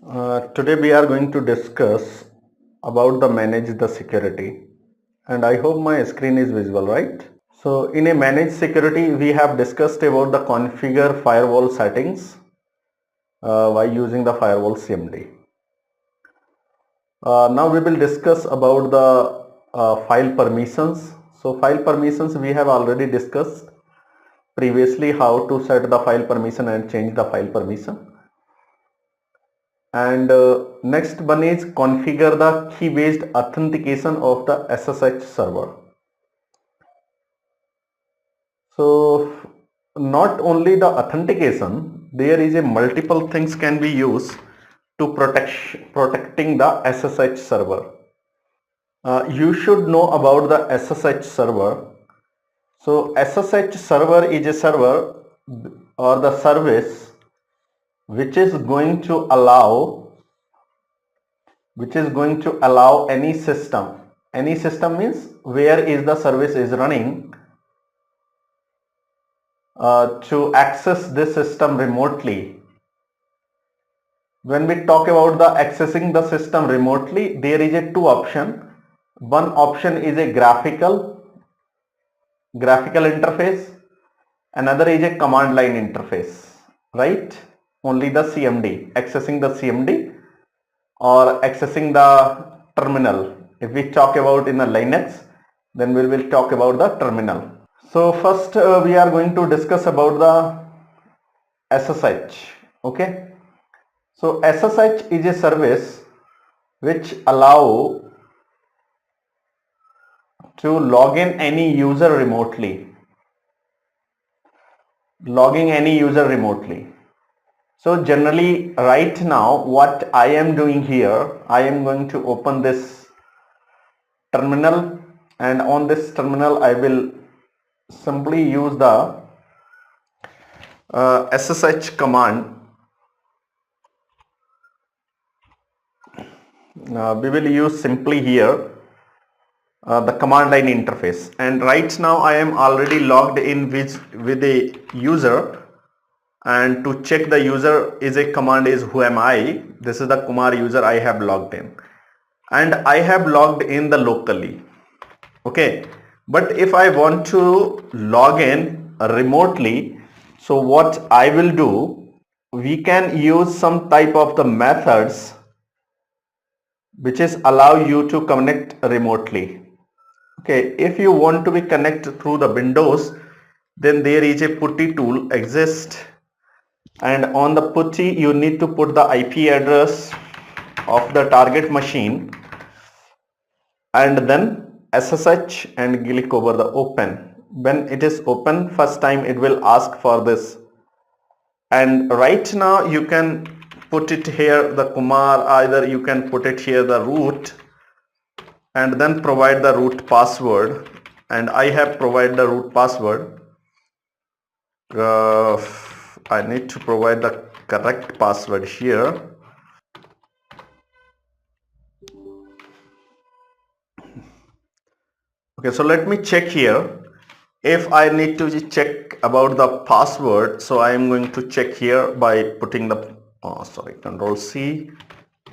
Today we are going to discuss about the manage the security, and I hope my screen is visible, right? So in a managed security we have discussed about the configure firewall settings by using the firewall CMD. Now we will discuss about the file permissions. So file permissions we have already discussed previously, how to set the file permission and change the file permission. And next one is configure the key based authentication of the SSH server. So not only the authentication, there is a multiple things can be used to protecting the SSH server. You should know about the SSH server. So SSH server is a server or the service which is going to allow any system means where is the service is running to access this system remotely. When we talk about the accessing the system remotely, there is a two option. One option is a graphical interface, another is a command line interface, right? Only the CMD, accessing the CMD or accessing the terminal. If we talk about in a Linux, then we will talk about the terminal. So first we are going to discuss about the SSH. Okay. So SSH is a service which allow to log in any user remotely. So generally right now what I am doing here, I am going to open this terminal, and on this terminal I will simply use the SSH command. We will use simply here the command line interface, and right now I am already logged in with a user, and to check the user is a command is who am I. This is the Kumar user I have logged in, and I have logged in the locally. Okay, but if I want to log in remotely, so what I will do, we can use some type of the methods which is allow you to connect remotely. Okay, if you want to be connected through the Windows, then there is a putty tool exists, and on the putty you need to put the IP address of the target machine and then SSH and click over the open. When it is open first time, it will ask for this, and right now you can put it here the Kumar, either you can put it here the root and then provide the root password, and I have provided the root password. I need to provide the correct password here. Okay, so let me check here. If I need to check about the password, so I am going to check here by putting the Control C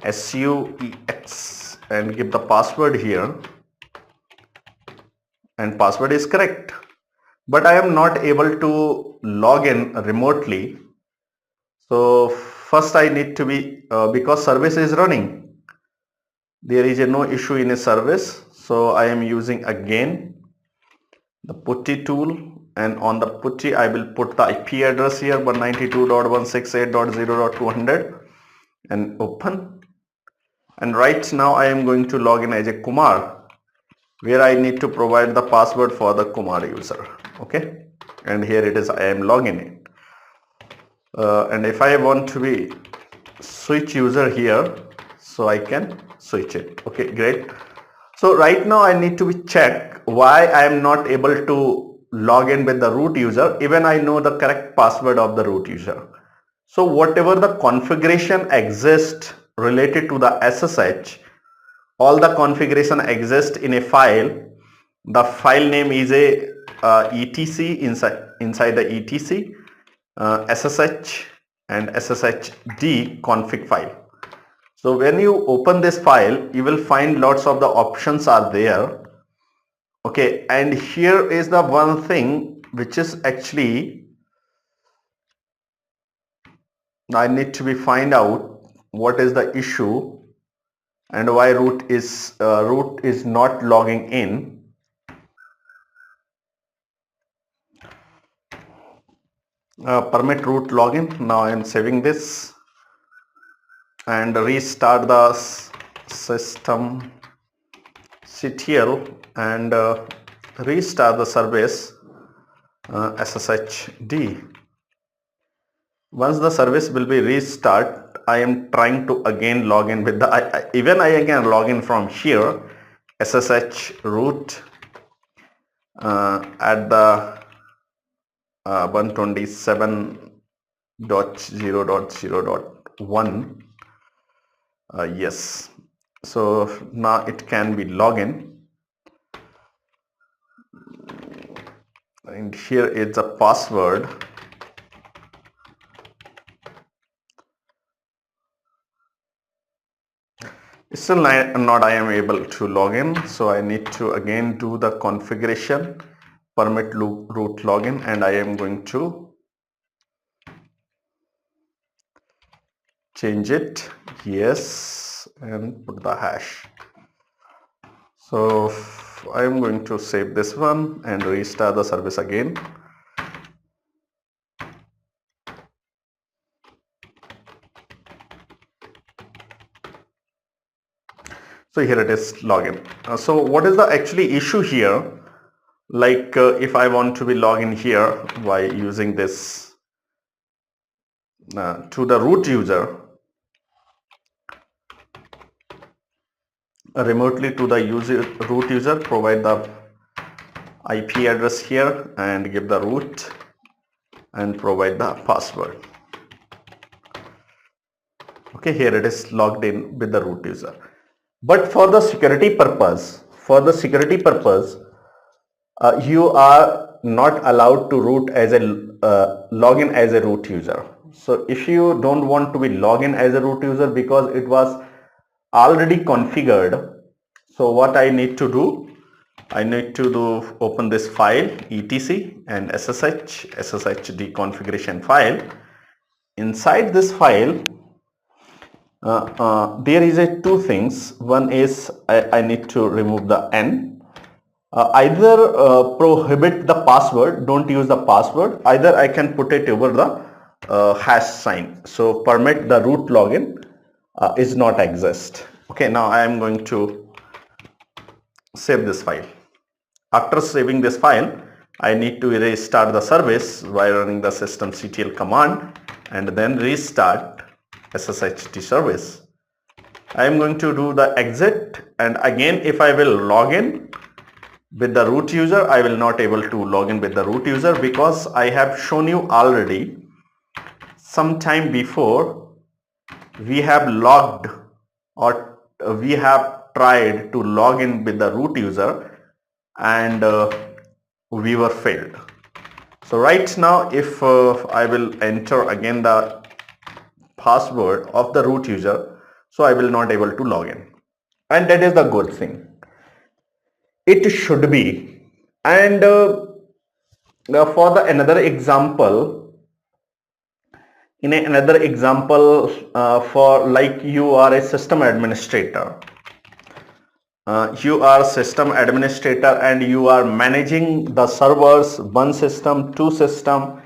SUEX and give the password here, and password is correct, but I am not able to log in remotely. So first I need to be because service is running, there is no issue in a service, so I am using again the putty tool, and on the putty I will put the IP address here 192.168.0.200 and open, and right now I am going to log in as a Kumar, where I need to provide the password for the Kumar user. Okay, and here it is, I am logging in. And if I want to be switch user here, so I can switch it. Okay, great. So right now I need to be check why I am not able to log in with the root user, even I know the correct password of the root user. So whatever the configuration exists related to the SSH, all the configuration exists in a file. The file name is a etc inside the etc SSH and sshd config file. So when you open this file, you will find lots of the options are there. Okay, and here is the one thing which is actually I need to be find out what is the issue and why root is not logging in. Permit root login. Now I am saving this and restart the system CTL and restart the service SSHD. Once the service will be restart, I am trying to again log in with the I can log in from here SSH root at the 127.0.0.1. Yes, so now it can be login, and here is a password. Still not I am able to log in, so I need to again do the configuration permit root login, and I am going to change it, yes, and put the hash. So I am going to save this one and restart the service again. So here it is login. So what is the actually issue here? Like if I want to be login here by using this to the root user, remotely to the root user, provide the IP address here and give the root and provide the password. Okay, here it is logged in with the root user. But for the security purpose, you are not allowed to root as a login as a root user. So if you don't want to be login as a root user because it was already configured, so what I need to do, I need to open this file etc and sshd configuration file. Inside this file there is two things. One is I need to remove the n. Either prohibit the password, don't use the password, either I can put it over the hash sign. So permit the root login is not exist. Okay, now I am going to save this file. After saving this file, I need to restart the service by running the systemctl command and then restart SSHD service. I am going to do the exit, and again if I will log in with the root user, I will not able to log in with the root user because I have shown you already some time before we have logged or we have tried to log in with the root user and we were failed. So right now if I will enter again the password of the root user, so I will not able to log in, and that is the good thing. It should be. And for the another example, in another example for like you are a system administrator. You are system administrator and you are managing the servers, one system, two system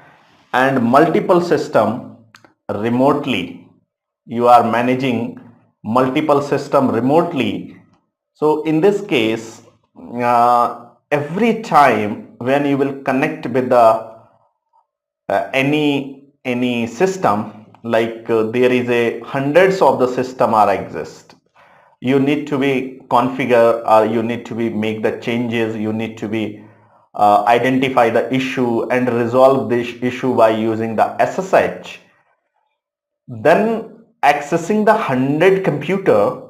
and multiple system remotely. You are managing multiple system remotely. So in this case, every time when you will connect with the any system, like there is a hundreds of the system are exist, you need to be configure or you need to be make the changes, you need to be identify the issue and resolve this issue by using the SSH. Then accessing the 100 computer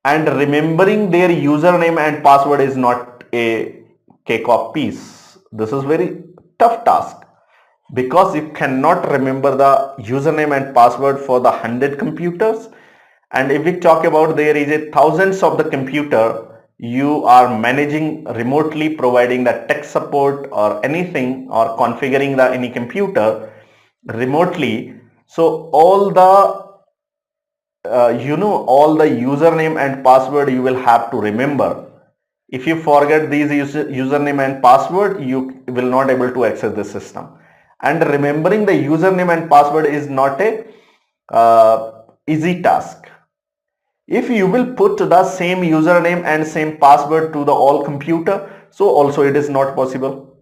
and remembering their username and password is not a cake of peace. This is very tough task. because you cannot remember the username and password for the 100 computers. And if we talk about there is a thousands of the computer you are managing remotely, providing the tech support or anything, or configuring the any computer remotely. So all the all the username and password you will have to remember. If you forget these username and password, you will not able to access the system. And remembering the username and password is not a easy task. If you will put the same username and same password to the all computer, so also it is not possible,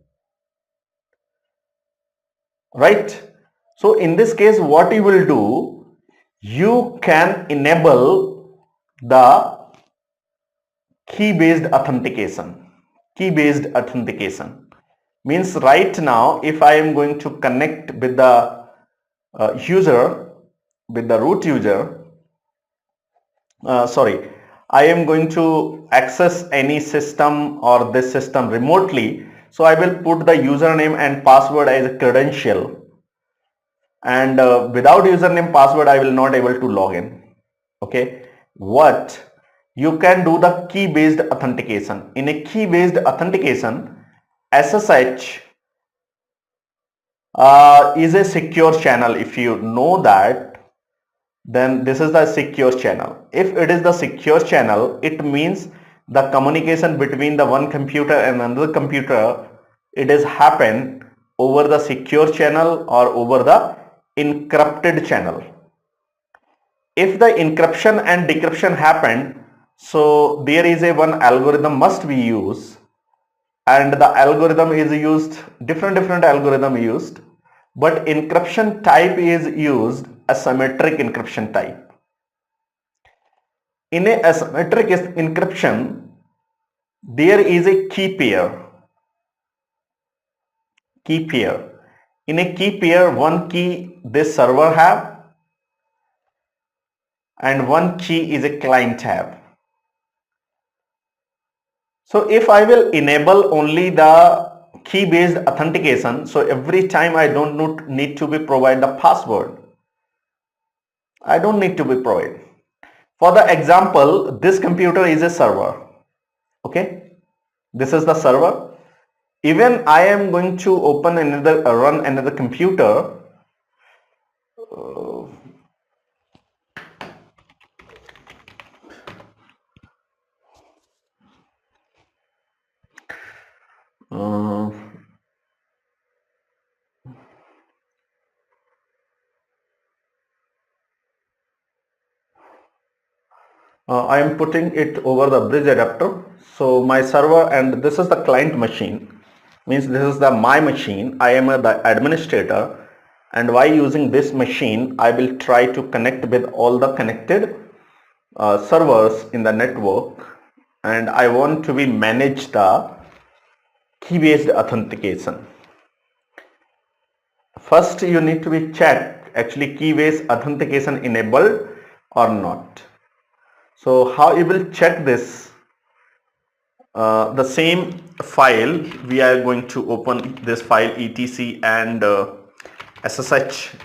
right? So in this case, what you will do, you can enable the key-based authentication. Key-based authentication means right now if I am going to connect with the user, with the root user, I am going to access any system or this system remotely. So I will put the username and password as a credential, and without username password I will not able to log in. Okay, what you can do the key based authentication. In a key based authentication, SSH is a secure channel. If you know that, then this is the secure channel. If it is the secure channel, it means the communication between the one computer and another computer, it is happen over the secure channel or over the encrypted channel. If the encryption and decryption happened, so there is a one algorithm must be used, and the algorithm is used, different algorithm used, but encryption type is used asymmetric encryption type. In a asymmetric encryption, there is a key pair. In a key pair, one key this server have and one key is a client have. So if I will enable only the key based authentication, so every time I don't need to be provide the password. I don't need to be provide. For the example, this computer is a server. Okay, this is the server. Even I am going to open another run another computer. I am putting it over the bridge adapter. So my server, and this is the client machine, means this is the my machine. I am the administrator, and by using this machine I will try to connect with all the connected servers in the network, and I want to be manage the key based authentication. First you need to be check actually key based authentication enabled or not. So how you will check this? The same file, we are going to open this file etc and sshd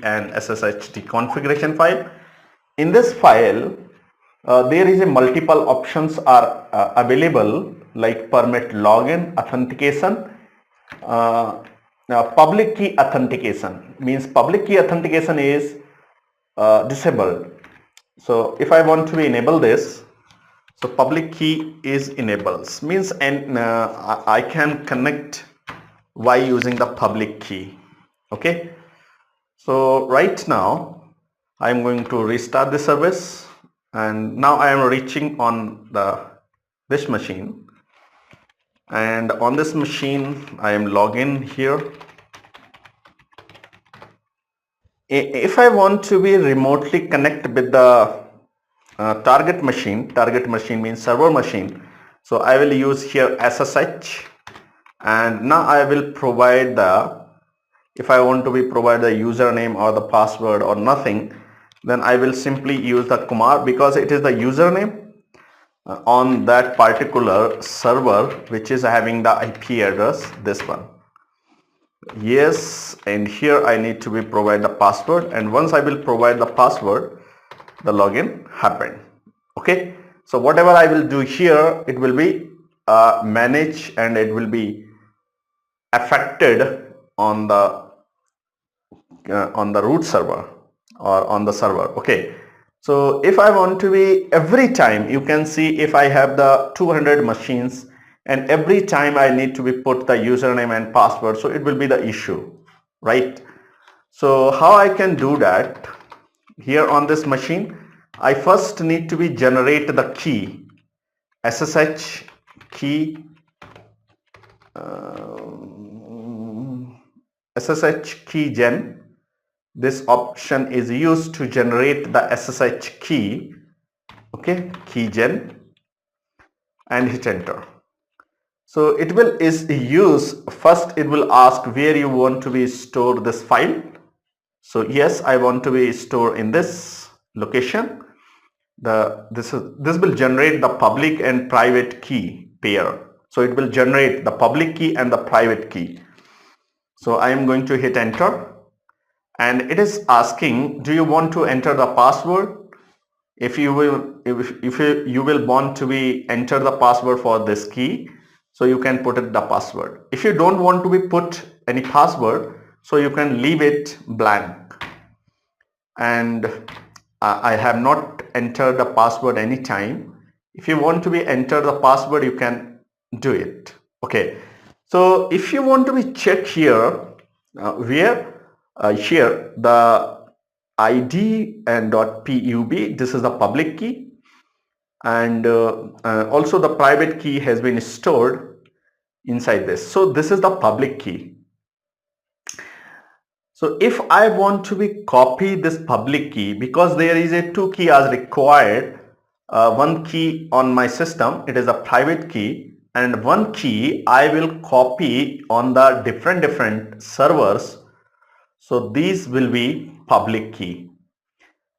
and sshd configuration file. In this file there is a multiple options are available, like permit login, authentication, public key authentication, means public key authentication is disabled. So if I want to enable this, so public key is enables, means and I can connect by using the public key. Okay, so right now I am going to restart the service, and now I am reaching on this machine, and on this machine I am login here. If I want to be remotely connect with the target machine means server machine, so I will use here SSH, and now I will provide the, if I want to be provide the username or the password or nothing, then I will simply use the Kumar, because it is the username on that particular server which is having the IP address, this one. Yes, and here I need to be provide the password, and once I will provide the password, the login happened. Okay, so whatever I will do here, it will be managed and it will be affected on the root server or on the server. Okay, so if I want to be every time, you can see if I have the 200 machines and every time I need to be put the username and password, so it will be the issue, right? So how I can do that? Here on this machine, I first need to be generate the key, SSH key, SSH keygen. This option is used to generate the SSH key, okay, keygen, and hit enter. So it will is use first, it will ask where you want to be store this file. So yes, I want to be store in this location. This will generate the public and private key pair. So it will generate the public key and the private key. So I am going to hit enter, and it is asking, do you want to enter the password? If you will want to be enter the password for this key, so you can put it the password. If you don't want to be put any password, so you can leave it blank. And I have not entered the password anytime. If you want to be enter the password, you can do it. Okay, so if you want to be check here, here the id and .pub, this is the public key, and also the private key has been stored inside this. So this is the public key. So if I want to be copy this public key, because there is a two key as required, one key on my system, it is a private key, and one key I will copy on the different servers. So these will be public key.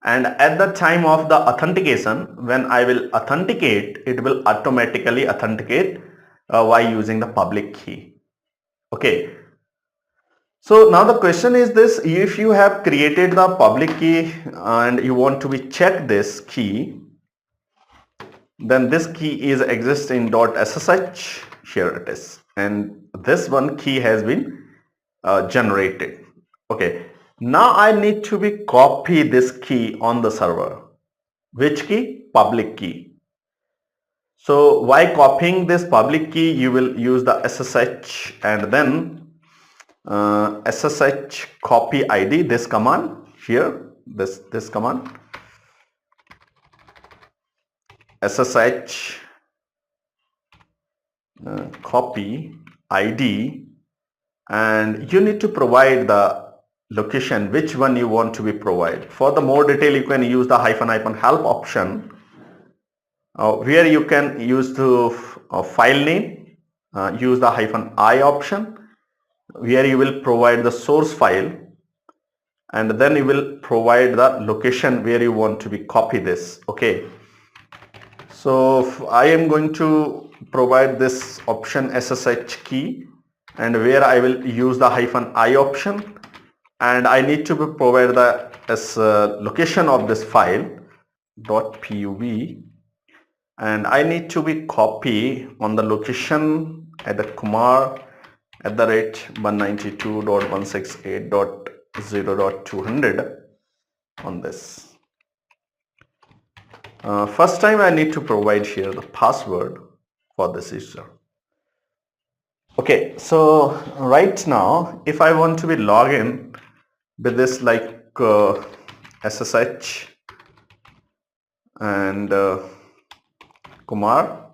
And at the time of the authentication, when I will authenticate, it will automatically authenticate by using the public key. Okay. So now the question is this: if you have created the public key and you want to be check this key, then this key is exists in .ssh. Here it is, and this one key has been generated. Okay. Now I need to be copy this key on the server. Which key? Public key. So while copying this public key, you will use the SSH and then SSH copy ID, this command here, this command, SSH copy ID, and you need to provide the location, which one you want to be provide. For the more detail, you can use the --help option, where you can use the file name, use the -i option, where you will provide the source file, and then you will provide the location where you want to be copy this. Okay, so I am going to provide this option SSH key, and where I will use the -i option, and I need to provide the location of this file .pub, and I need to be copy on the location at the Kumar @192.168.0.200 on this. First time I need to provide here the password for this user. Okay, so right now if I want to be log in with this like SSH and Kumar,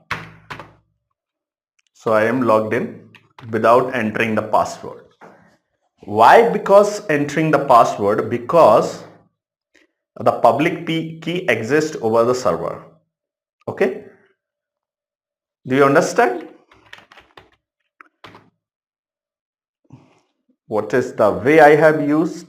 so I am logged in without entering the password. Why? Because entering the password, because the public key exists over the server. Okay, do you understand what is the way I have used?